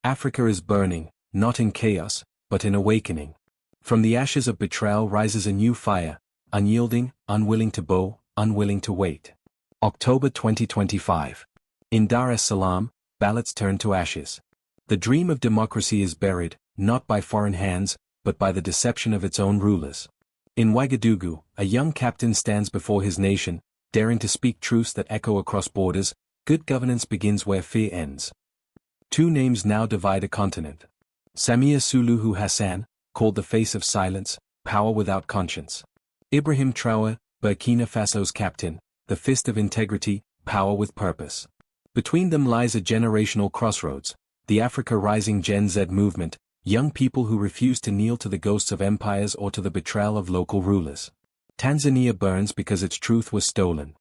Africa is burning, not in chaos, but in awakening. From the ashes of betrayal rises a new fire, unyielding, unwilling to bow, unwilling to wait. October 2025. In Dar es Salaam, ballots turn to ashes. The dream of democracy is buried, not by foreign hands, but by the deception of its own rulers. In Ouagadougou, a young captain stands before his nation, daring to speak truths that echo across borders. Good governance begins where fear ends. Two names now divide a continent. Samia Suluhu Hassan, called the face of silence, power without conscience. Ibrahim Traoré, Burkina Faso's captain, the fist of integrity, power with purpose. Between them lies a generational crossroads, the Africa Rising Gen Z movement, young people who refuse to kneel to the ghosts of empires or to the betrayal of local rulers. Tanzania burns because its truth was stolen.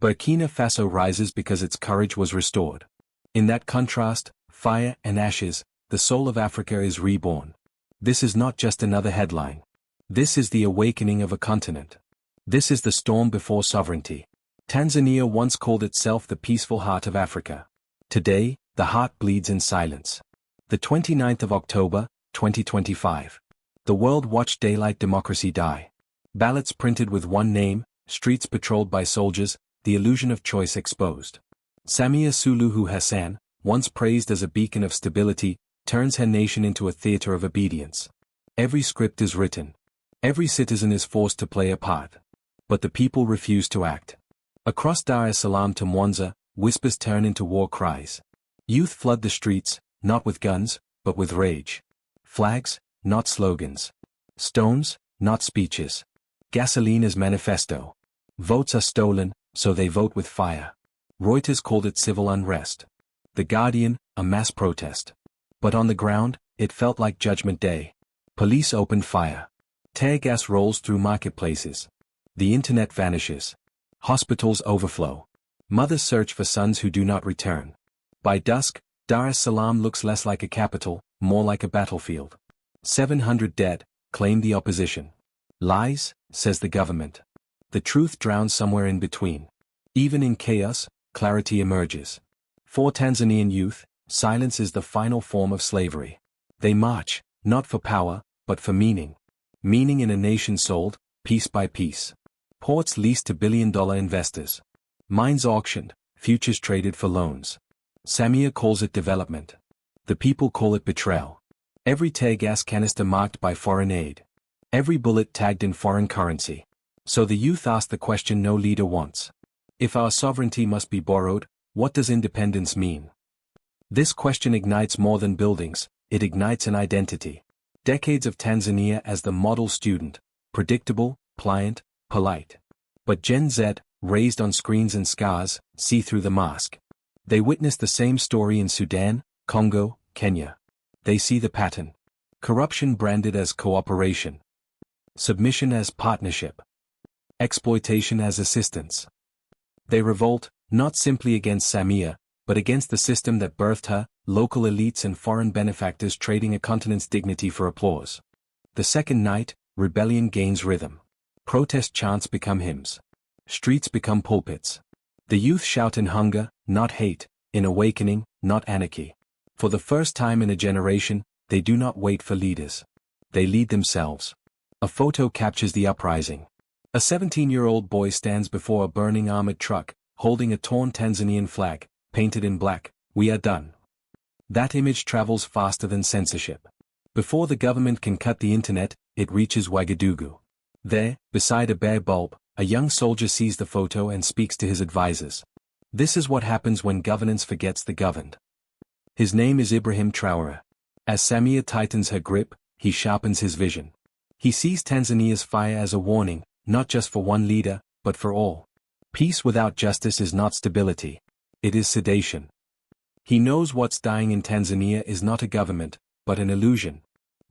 Burkina Faso rises because its courage was restored. In that contrast, fire and ashes, the soul of Africa is reborn. This is not just another headline. This is the awakening of a continent. This is the storm before sovereignty. Tanzania once called itself the peaceful heart of Africa. Today, the heart bleeds in silence. The 29th of October, 2025. The world watched daylight democracy die. Ballots printed with one name, streets patrolled by soldiers, the illusion of choice exposed. Samia Suluhu Hassan, once praised as a beacon of stability, turns her nation into a theater of obedience. Every script is written. Every citizen is forced to play a part. But the people refuse to act. Across Dar es Salaam to Mwanza, whispers turn into war cries. Youth flood the streets, not with guns, but with rage. Flags, not slogans. Stones, not speeches. Gasoline is manifesto. Votes are stolen, so they vote with fire. Reuters called it civil unrest. The Guardian, a mass protest. But on the ground, it felt like Judgment Day. Police opened fire. Tear gas rolls through marketplaces. The internet vanishes. Hospitals overflow. Mothers search for sons who do not return. By dusk, Dar es Salaam looks less like a capital, more like a battlefield. 700 dead, claim the opposition. Lies, says the government. The truth drowns somewhere in between. Even in chaos, clarity emerges. For Tanzanian youth, silence is the final form of slavery. They march, not for power, but for meaning. Meaning in a nation sold, piece by piece. Ports leased to billion-dollar investors. Mines auctioned, futures traded for loans. Samia calls it development. The people call it betrayal. Every tear gas canister marked by foreign aid. Every bullet tagged in foreign currency. So the youth ask the question no leader wants. If our sovereignty must be borrowed, what does independence mean? This question ignites more than buildings, it ignites an identity. Decades of Tanzania as the model student, predictable, pliant, polite. But Gen Z, raised on screens and scars, see through the mask. They witness the same story in Sudan, Congo, Kenya. They see the pattern. Corruption branded as cooperation. Submission as partnership. Exploitation as assistance. They revolt, not simply against Samia, but against the system that birthed her, local elites and foreign benefactors trading a continent's dignity for applause. The second night, rebellion gains rhythm. Protest chants become hymns. Streets become pulpits. The youth shout in hunger, not hate, in awakening, not anarchy. For the first time in a generation, they do not wait for leaders. They lead themselves. A photo captures the uprising. A 17-year-old boy stands before a burning armored truck, holding a torn Tanzanian flag, painted in black, "We are done." That image travels faster than censorship. Before the government can cut the internet, it reaches Ouagadougou. There, beside a bare bulb, a young soldier sees the photo and speaks to his advisors. This is what happens when governance forgets the governed. His name is Ibrahim Traoré. As Samia tightens her grip, he sharpens his vision. He sees Tanzania's fire as a warning, not just for one leader, but for all. Peace without justice is not stability. It is sedation. He knows what's dying in Tanzania is not a government, but an illusion.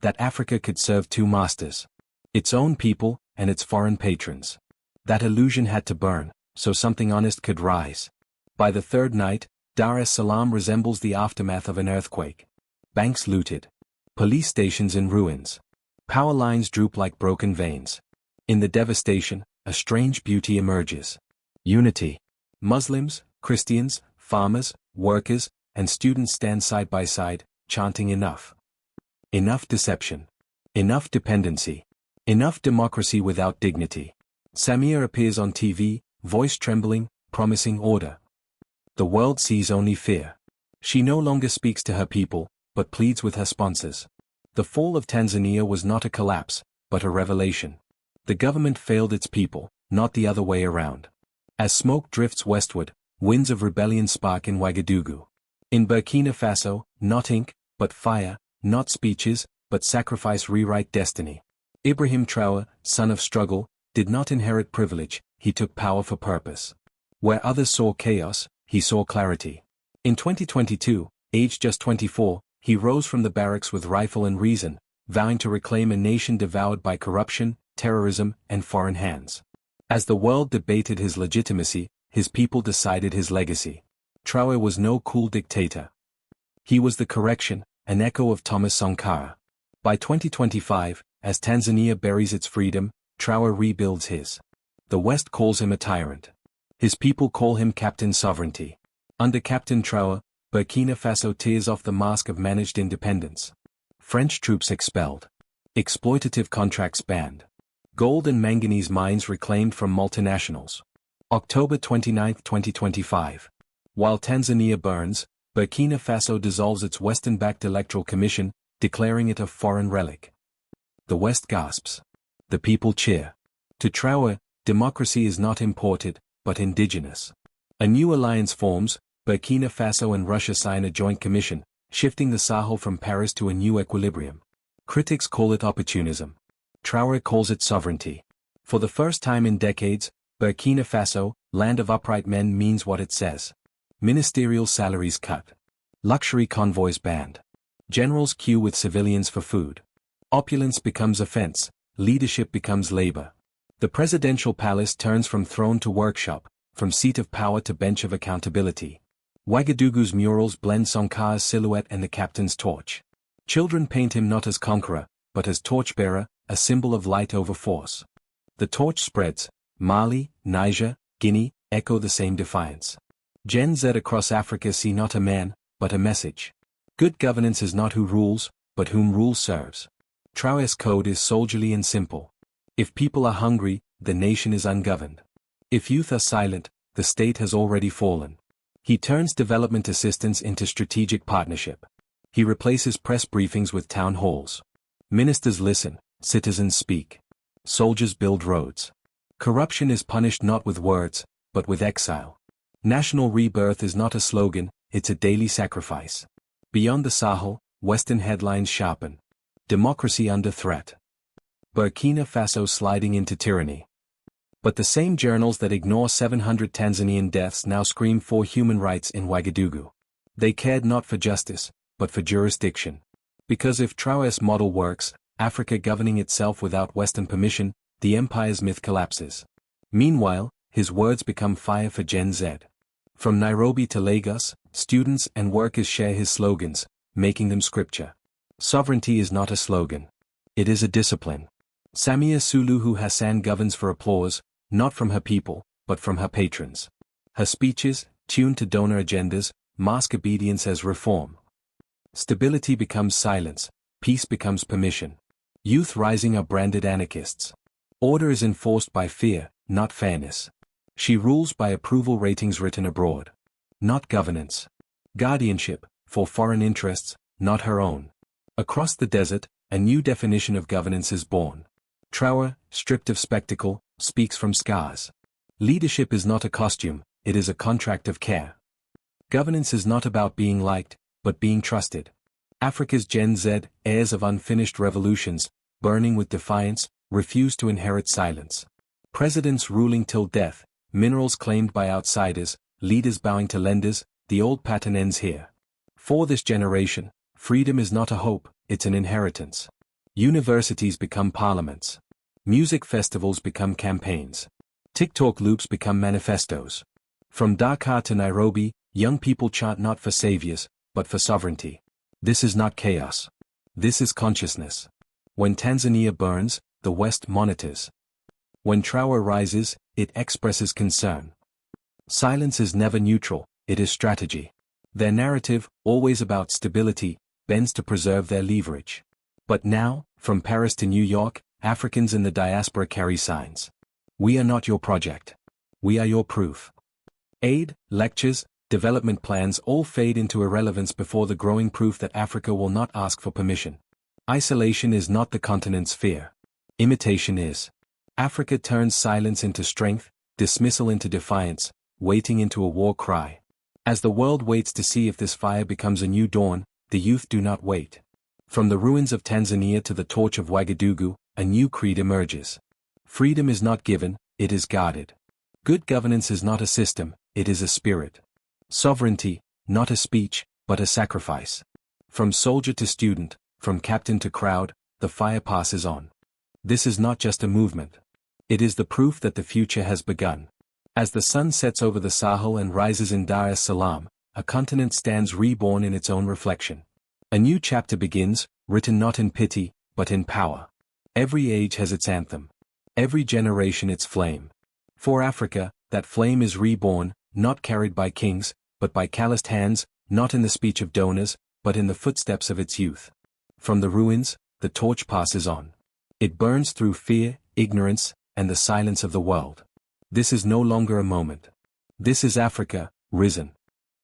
That Africa could serve two masters. Its own people, and its foreign patrons. That illusion had to burn, so something honest could rise. By the third night, Dar es Salaam resembles the aftermath of an earthquake. Banks looted. Police stations in ruins. Power lines droop like broken veins. In the devastation, a strange beauty emerges. Unity. Muslims, Christians, farmers, workers, and students stand side by side, chanting enough. Enough deception. Enough dependency. Enough democracy without dignity. Samia appears on TV, voice trembling, promising order. The world sees only fear. She no longer speaks to her people, but pleads with her sponsors. The fall of Tanzania was not a collapse, but a revelation. The government failed its people, not the other way around. As smoke drifts westward, winds of rebellion spark in Ouagadougou. In Burkina Faso, not ink, but fire, not speeches, but sacrifice rewrite destiny. Ibrahim Traoré, son of struggle, did not inherit privilege, he took power for purpose. Where others saw chaos, he saw clarity. In 2022, aged just 24, he rose from the barracks with rifle and reason, vowing to reclaim a nation devoured by corruption, terrorism, and foreign hands. As the world debated his legitimacy, his people decided his legacy. Traoré was no cool dictator. He was the correction, an echo of Thomas Sankara. By 2025, as Tanzania buries its freedom, Traoré rebuilds his. The West calls him a tyrant. His people call him Captain Sovereignty. Under Captain Traoré, Burkina Faso tears off the mask of managed independence. French troops expelled. Exploitative contracts banned. Gold and manganese mines reclaimed from multinationals. October 29, 2025. While Tanzania burns, Burkina Faso dissolves its Western-backed electoral commission, declaring it a foreign relic. The West gasps. The people cheer. To Traoré, democracy is not imported, but indigenous. A new alliance forms, Burkina Faso and Russia sign a joint commission, shifting the Sahel from Paris to a new equilibrium. Critics call it opportunism. Traoré calls it sovereignty. For the first time in decades, Burkina Faso, land of upright men, means what it says. Ministerial salaries cut. Luxury convoys banned. Generals queue with civilians for food. Opulence becomes offense, leadership becomes labor. The presidential palace turns from throne to workshop, from seat of power to bench of accountability. Ouagadougou's murals blend Sankara's silhouette and the captain's torch. Children paint him not as conqueror, but as torchbearer, a symbol of light over force. The torch spreads. Mali, Niger, Guinea, echo the same defiance. Gen Z across Africa see not a man, but a message. Good governance is not who rules, but whom rule serves. Traoré's code is soldierly and simple. If people are hungry, the nation is ungoverned. If youth are silent, the state has already fallen. He turns development assistance into strategic partnership. He replaces press briefings with town halls. Ministers listen, citizens speak. Soldiers build roads. Corruption is punished not with words, but with exile. National rebirth is not a slogan, it's a daily sacrifice. Beyond the Sahel, Western headlines sharpen. Democracy under threat. Burkina Faso sliding into tyranny. But the same journals that ignore 700 Tanzanian deaths now scream for human rights in Ouagadougou. They cared not for justice, but for jurisdiction. Because if Traoré's model works, Africa governing itself without Western permission, the empire's myth collapses. Meanwhile, his words become fire for Gen Z. From Nairobi to Lagos, students and workers share his slogans, making them scripture. Sovereignty is not a slogan. It is a discipline. Samia Suluhu Hassan governs for applause, not from her people, but from her patrons. Her speeches, tuned to donor agendas, mask obedience as reform. Stability becomes silence, peace becomes permission. Youth rising are branded anarchists. Order is enforced by fear, not fairness. She rules by approval ratings written abroad. Not governance. Guardianship, for foreign interests, not her own. Across the desert, a new definition of governance is born. Traoré, stripped of spectacle, speaks from scars. Leadership is not a costume, it is a contract of care. Governance is not about being liked, but being trusted. Africa's Gen Z, heirs of unfinished revolutions, burning with defiance, refuse to inherit silence. Presidents ruling till death, minerals claimed by outsiders, leaders bowing to lenders, the old pattern ends here. For this generation, freedom is not a hope, it's an inheritance. Universities become parliaments. Music festivals become campaigns. TikTok loops become manifestos. From Dakar to Nairobi, young people chant not for saviors, but for sovereignty. This is not chaos. This is consciousness. When Tanzania burns, the West monitors. When Traoré rises, it expresses concern. Silence is never neutral, it is strategy. Their narrative, always about stability, bends to preserve their leverage. But now, from Paris to New York, Africans in the diaspora carry signs. We are not your project. We are your proof. Aid, lectures, development plans all fade into irrelevance before the growing proof that Africa will not ask for permission. Isolation is not the continent's fear. Imitation is. Africa turns silence into strength, dismissal into defiance, waiting into a war cry. As the world waits to see if this fire becomes a new dawn, the youth do not wait. From the ruins of Tanzania to the torch of Ouagadougou, a new creed emerges. Freedom is not given, it is guarded. Good governance is not a system, it is a spirit. Sovereignty, not a speech, but a sacrifice. From soldier to student, from captain to crowd, the fire passes on. This is not just a movement. It is the proof that the future has begun. As the sun sets over the Sahel and rises in Dar es Salaam, a continent stands reborn in its own reflection. A new chapter begins, written not in pity, but in power. Every age has its anthem. Every generation its flame. For Africa, that flame is reborn, not carried by kings, but by calloused hands, not in the speech of donors, but in the footsteps of its youth. From the ruins, the torch passes on. It burns through fear, ignorance, and the silence of the world. This is no longer a moment. This is Africa, risen.